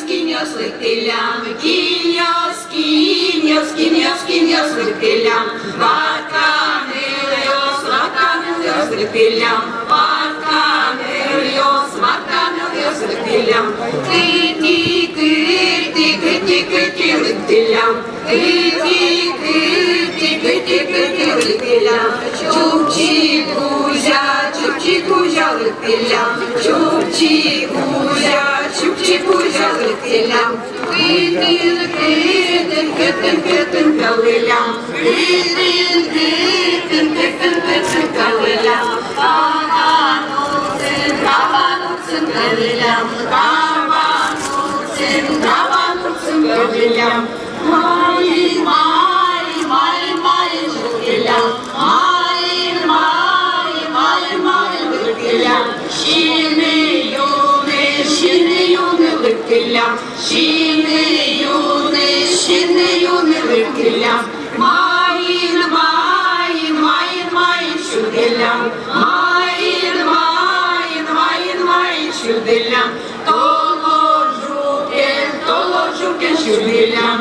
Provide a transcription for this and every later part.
Киньос, лыктылям, киньос, киньос, киньос, киньос, лыктылям, ватканыльос, лыктылям, ватканыльос, лыктылям, кыти, лыктылям, кыти, лыктылям, чупчи-кузя, лыктылям, чупчи-кузя, лыктылям, кытын, калылям, калылям, кабануцын, калылям, калылям, майын, лыктылям, лыктылям, шины юны, лыктылям, шины юны, лыктылям, майын, чуделям, майын, чуделям, толожукен, чуделям,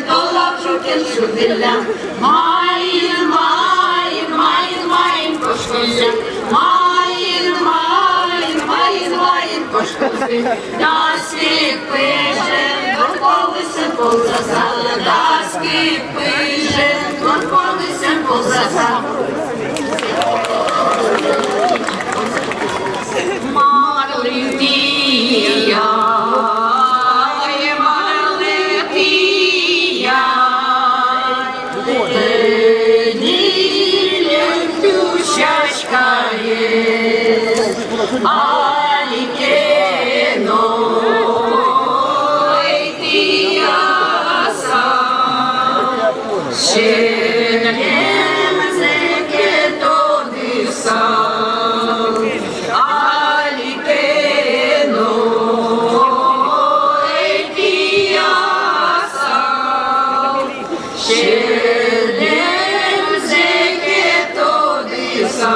толожукен, чуделям, майын, кошкозем, майын, кошкозем, даски пижем, торковися ползаса, даски пижем, торковися ползаса. Марлитія, Аликено, Этиаса, Шенем Зекетодиса, Аликено, Этиаса, Шенем Зекетодиса.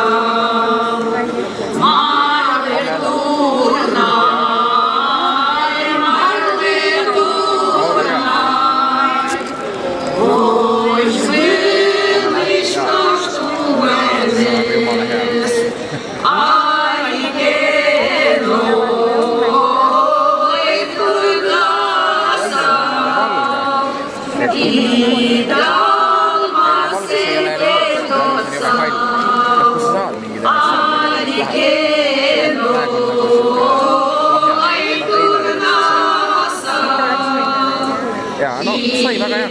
Ja, no, sai väga hea.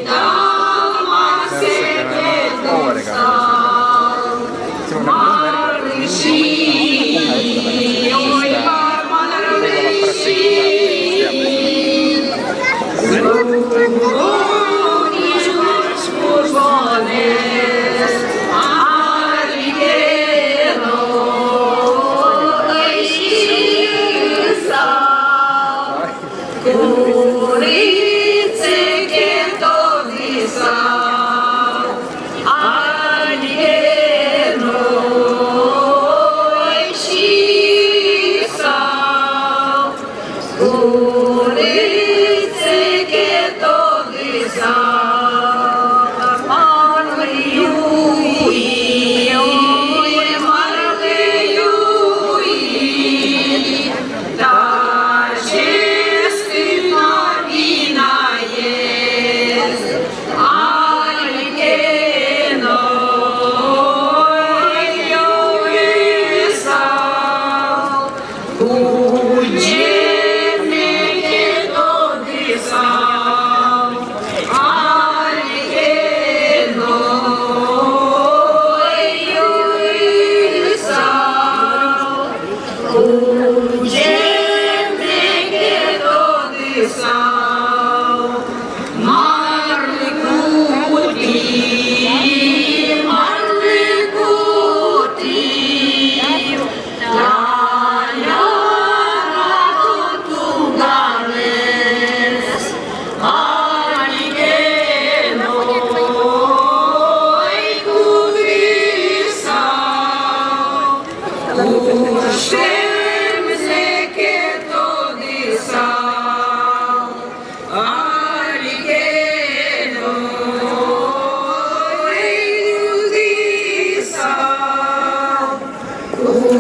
И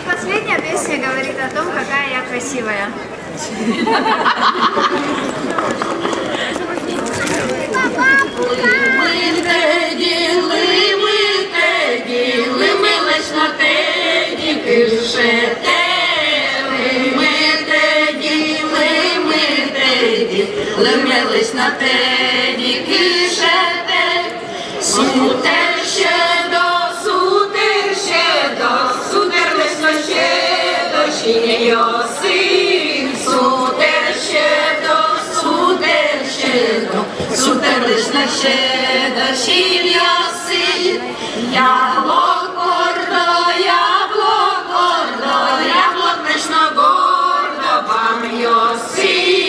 последняя песня говорит о том, какая я красивая. Лимилась на теді, пишете. Лимились на теді, кишете. Сутер ще до, сутерлись на ще до щіньоси. Сутер ще до, сутерлись на ще до щіньоси. Яблок вечно гордо, вам йоси.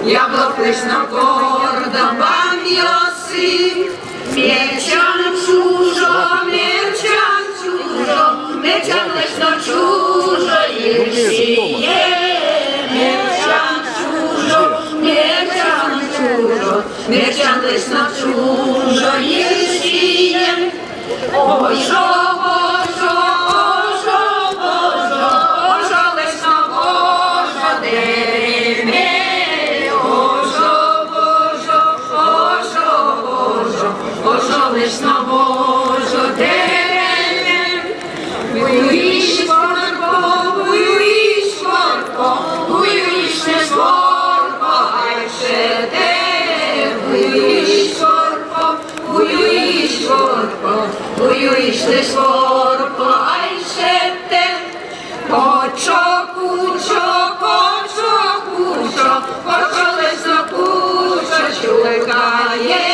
Яблок вечно гордо, вам йоси. Мечан чужо, мечан вечно чужо, єшіє. Мечан чужо, мечан вечно чужо, єшіє. Ой, жо, вечно божо, дереме. Вечно божо, дереме. Буюїш не скорпо, айше те. Буюїш не скорпо, айше те. Кочо, лесно кучо, чуликає.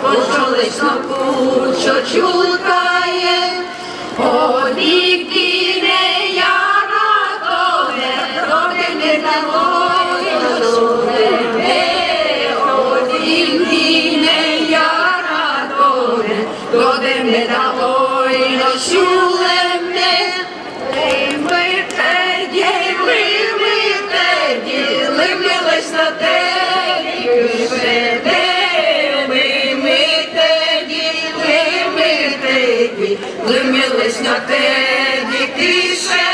Кочо, лесно кучо, чулкає. Одігдіне я радове, родине дамой розумне. Одігдіне я радове, родине дамой розумне. Лимились на теді, кишете. Лимились на теді, кишете.